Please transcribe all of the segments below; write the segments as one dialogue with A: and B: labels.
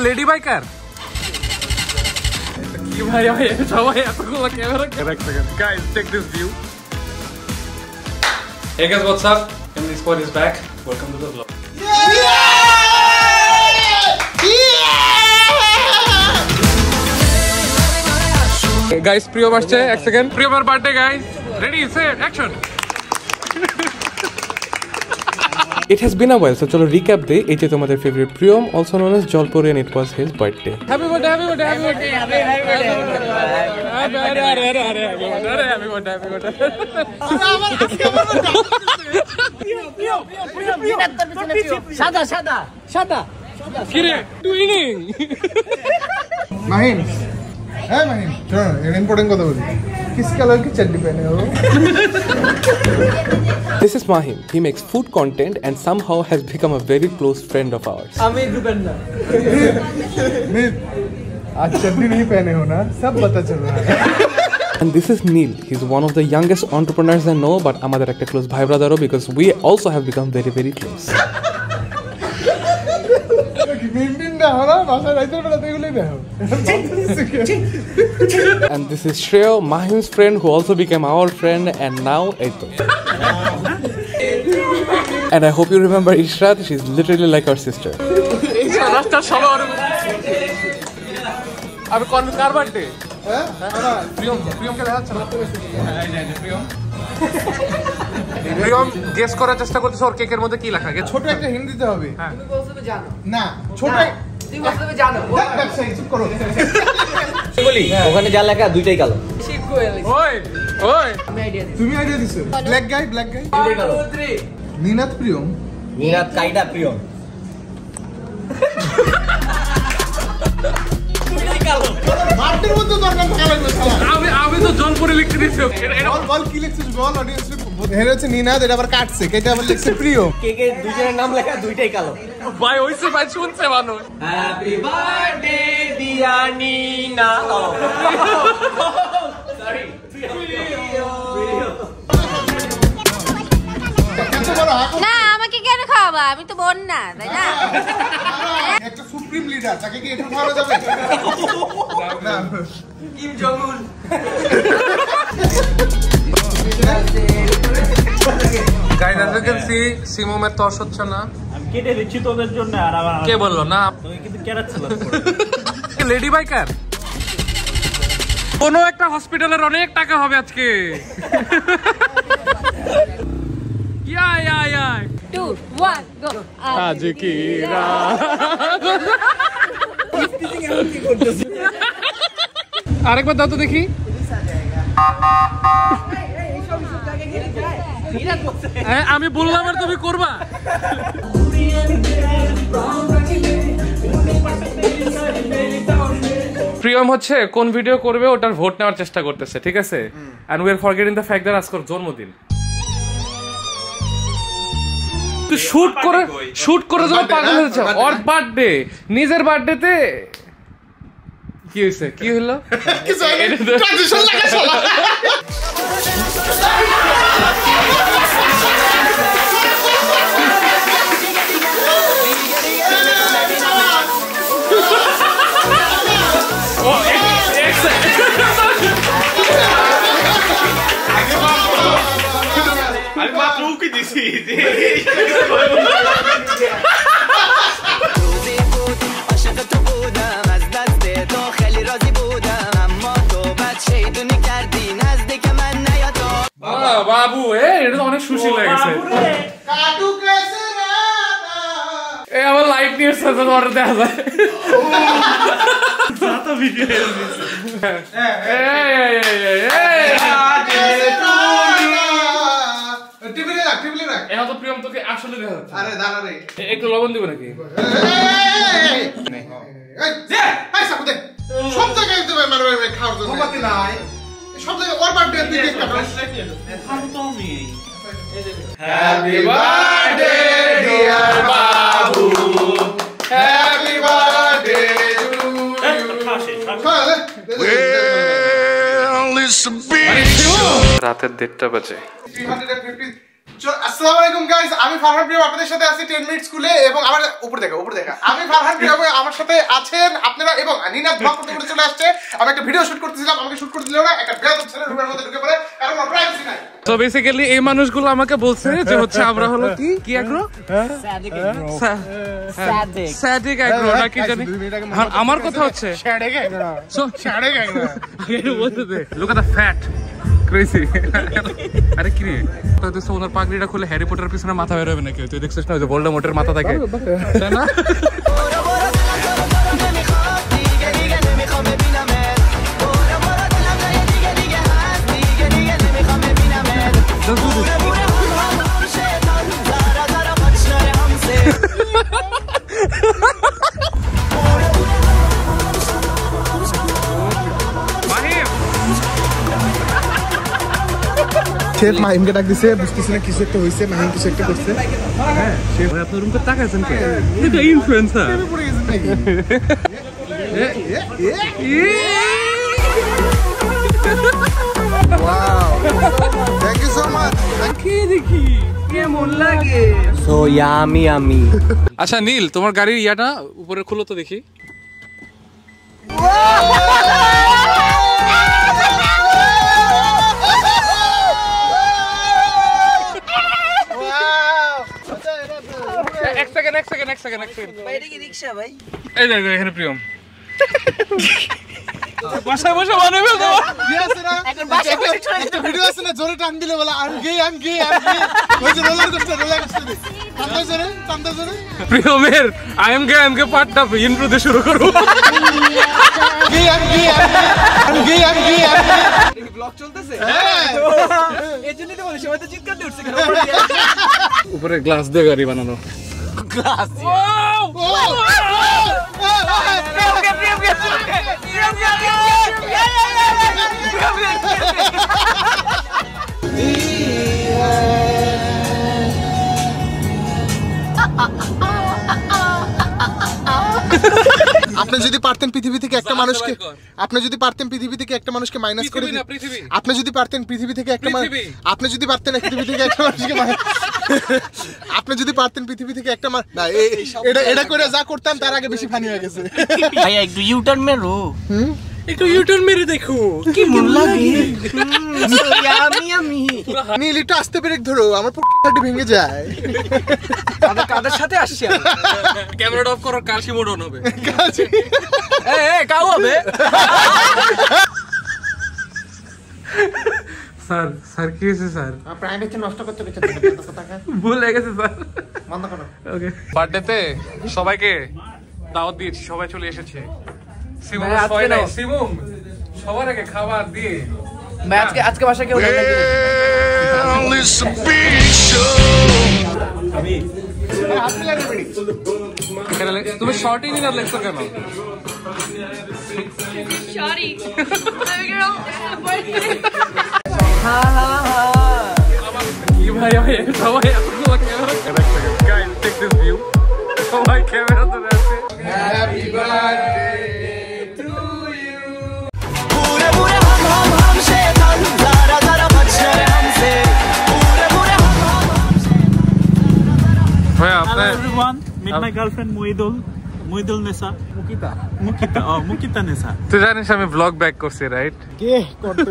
A: Lady biker কি ভাই ভাই সবাই এতগুলো camera guys check this view. Hey guys, what's up? Emily Squad is back. Welcome to the vlog. Guys, Priyam আসছে এক সেকেন্ড প্রিয়মের birthday guys. Ready, set, action. It has been a while, so chalo recap de. It is our favorite Priyam, also known as Jalpuri, and it was his birthday. Happy birthday, happy birthday, happy birthday, happy birthday, happy birthday, happy birthday. Shada. Kire, twinning.
B: Mahim. Hey Mahim. Chalo, an important kotha boli. Kis color ki chaddi pehne ho?
A: This is Mahim. He makes food content and somehow has become a very close friend of ours.
B: Amit Rupenda. Amit. आज चड्डी नहीं पहने हो ना सब पता चल रहा है.
A: And this is Neil. He's one of the youngest entrepreneurs I know, but আমাদের একটা close ভাই brother because we also have become very very close. And this is Shreya, Mahim's friend, who also became our friend, and now Eito. And I hope you remember Ishrat. She's literally like our sister. अब कौन car birthday हैं प्रियम के দেখা যাচ্ছে না Priyam guess করার চেষ্টা করতেছ ওর কেকের মধ্যে কি লেখা আছে
B: ছোট একটা হিন্দিতে হবে
A: হ্যাঁ
B: তুমি বলতে জানো না ছোট তুমি বলতে জানো ব্যবসায়ী চুপ করো
C: বলি ওখানে যা লেখা দুইটাই কালো
A: ওই
B: আমি আইডিয়া দিছি তুমি আইডিয়া দিছো ব্ল্যাক গাই দুইটাই কালো নীনাদ প্রিয়ম
C: নীনাদ কাইডা প্রিয়ম
B: মার্কেটের মধ্যে দরকার কালো লাগবে
A: আমি তো জলপুরি লিখতে দিছি
B: বল কি লিখছিস বল অডিয়েন্স এর হচ্ছে নীনাদ এটা আবার কাটছে কেটে আবার লিখছে প্রিয়ম
C: কেকে দুইজনের নাম লেখা দুইটাই কালো
A: ভাই ওইসে ভাই শুনছে মানুষ
C: happy birthday dear Nina sorry
D: না আমাকে কেন খাওয়াবা আমি তো বোন না তাই না
B: একটা সুপ্রিম লিডার তাকে কি একটু খাওয়া যাবে না
C: কিম জং উন
A: guys as you can see সিমো মে তর্স হচ্ছে না
C: আমি কেটে দিচ্ছি তোদের জন্য আর আবার
A: কে বললো না
C: তুমি কিন্তু কেরাচ্ছিস
A: লেডি বাইকার কোনো একটা হসপিটালের অনেক টাকা হবে আজকে ইয়া
D: 2 1 গো
A: আজ কি আরেকবার দাও তো দেখি আমি বললাম আর তুমি করবা প্রিয়ম হচ্ছে কোন ভিডিও করবে ওটার ভোট নেওয়ার চেষ্টা করতেছে ঠিক আছে and we are forgetting the fact that আজকের জন্মদিন তুই শুট করে যখন পাগল হয়েছে ওর বার্থডে নিজের বার্থডেতে কি হয়েছে কি হলো ট্রানজিশন লাগা শালা ও আমি মাত্র উকি দিছি বাবু এটা তো অনেক সুশীল লেগেছে আমার লাইট নিয়ে অর্ডার দেওয়া যায় এখন তো প্রিয়ম তোকে আসলে দেখা যাচ্ছে
B: আরে দাঁড়া রে
A: একটু লবণ দিব নাকি
B: সব জায়গায় দিতে পারবে খাওয়ার জন্য নাই সব জায়গায় ওর বার্থডে দিকে happy birthday deer Babu happy birthday to you
A: রাতের 1:30 বাজে
B: আসসালামু আলাইকুম গাইস, আমি ফারহান প্রিয় আপনাদের সাথে আছি 10 মিনিট স্কুলে এবং আমার উপরে দেখা আমি ফারহান প্রিয় আমার সাথে আছেন আপনারা এবং নিনাদ ব্লগ করতে করতে চলে আসছে। আমি একটা ভিডিও শুট করতেছিলাম, আমাকে শুট করতে দিল না, একটা বেয়াদব ছেলে রুমের মধ্যে ঢুকে পড়ে, কারণ আমার প্রাইভেসি নাই।
A: তো বেসিক্যালি এই মানুষগুলো আমাকে বলছে যে হচ্ছে আমরা হলো কি আগ্রহ স্যাডিক আগ্রহ নাকি জানি। আমার কথা হচ্ছে look at the fat crazy. আরে কি রে তো সোনার পাগড়িটা খুলে হ্যারি পটারের পিছনে মাথা বের হবে নাকি? তুই দেখছিস না ওই যে ভোল্ডেমর্টের মাথা থাকে তাই না?
B: শেফ মাহিমকে ডাক দিছে, বুঝতেছি না কিছু একটা হইছে, মাহিম কিছু একটা করছে।
A: হ্যাঁ শেফ ভাই আপনার রুমকে তাকাইছেন কে? এটা ইনফ্লুয়েন্সার
B: পড়ে গেছে নাকি? Wow, thank you so much.
A: কে দেখি কেমন লাগে।
C: সো ইয়ামি আমি।
A: আচ্ছা নীল, তোমার গাড়ির ইয়াটা উপরে খুলো তো দেখি। এক সেকেন্ড
C: বাইরে কি রিকশা ভাই?
A: এই দেখ এখানে প্রিয়ম বাসায় বসে বানাবে তো
C: এখন বাসা করে চলে
B: একটা ভিডিও আছে না, জোরে টান দিলে বলে আমি গে ওই যে রোলার কোস্টার টান্দা জোরে
A: প্রিয়মের আই এম গে পার্টটা ইন্ট্রো দিয়ে শুরু করব।
C: ব্লগ চলতেছে
B: হ্যাঁ
C: এজন্যই তো বলি সবাই তো চিৎকার দিয়ে উঠছে কেন?
A: উপরে গ্লাস দিয়ে গাড়ি বানানো।
C: গ্লাস
B: আপনি যদি পারতেন পৃথিবী থেকে একটা মানুষকে মাইনাস করে দিতে, আপনি যদি পারতেন পৃথিবী থেকে একটা আপনি যদি পারতেন পৃথিবী থেকে একটা মানুষকে আপনি যদি পারতেন পৃথিবী থেকে একটা না এটা করে যা করতাম তার আগে বেশি ফানি হয়ে গেছে।
C: ভাই একটু ইউটার্ন মেরো,
A: একটু ইউটার্ন মেরে দেখো
C: কি মন লাগে। আমি
B: নীল একটু আস্তে ব্রেক ধরো, আমার পুটকি ভেঙে যায়।
C: কাদের সাথে আসছি?
A: ক্যামেরাটা অফ করো, কাশি মোড অন হবে।
C: কাউ হবে
A: স্যার কি হয়েছে স্যার?
B: প্রাইভেসি নষ্ট করতে
A: ভুল হয়ে গেছে স্যার।
B: বন্ধ করো।
A: ওকে বার্থডেতে সবাইকে দাওয়াত দিয়েছি, সবাই চলে এসেছে। সিমুম সবাই নাই, সিমুম সবার আগে খাবার দিয়ে
C: ভাই আজকে বাসা কেউ নেই নাকি?
A: তুমি শর্টই নিয়ে লেখছো কেন?
D: সরি
A: ভাই সবাই গাইস টেক দিস ভিউ, সবাই ক্যামেরা ধরে আছে। Happy birthday to you.
E: पूरे पूरे हम शैतान जरा जरा बच रहे हमसे पूरे पूरे हम
A: ভাই আপনি
F: everyone, meet my girlfriend Muidul Nesa. Mukita Nesa.
A: তুই জানিস আমি ব্লগ ব্যাক করছি রাইট?
B: কে করতে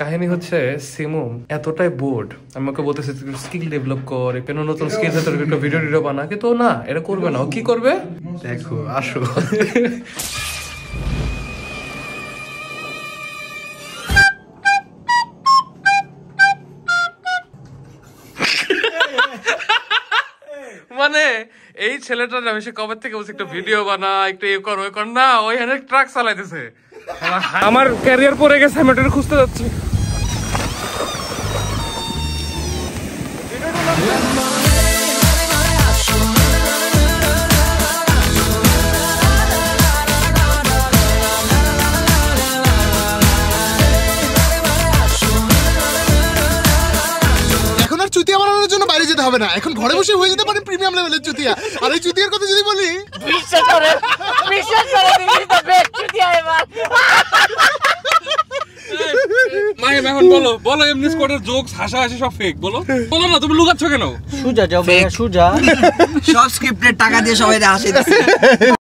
A: কাহিনী হচ্ছে সিমুম এতটাই বোর্ড, আমি ওকে বলতেছি স্কিল ডেভেলপ কর, কেন নতুন স্কিল তোর একটা ভিডিও বানা, কিন্তু না এটা করবে না। ও কি করবে দেখো, আসো। মানে এই ছেলেটার আমি সে কবে থেকে বলছি একটা ভিডিও বানা, একটু এ কর ওই কর, না ওই হ্যান্ড ট্রাক চালাইতেছে। আমার ক্যারিয়ার পরে গেছে, আমি ওটা খুঁজতে যাচ্ছি।
B: হবে না, এখন ঘরে বসে হয়ে যেতে পারে প্রিমিয়াম লেভেলের চুতিয়া। আর এই চুতিয়ার কথা যদি বলি,
C: বিশ্বাস করে দিবি তো বেস্ট চুতিয়া এবার।
A: মাহিম এখন বলো বলো এমনি স্কোয়াডের জোকস হাসাহাসি সব ফেক বলো বলো না তুমি লুকাচ্ছ কেন
C: সুজা যাও ভাইয়া সুজা
G: সব স্ক্রিপ্টের টাকা দিয়ে সবাই হাসি দিচ্ছে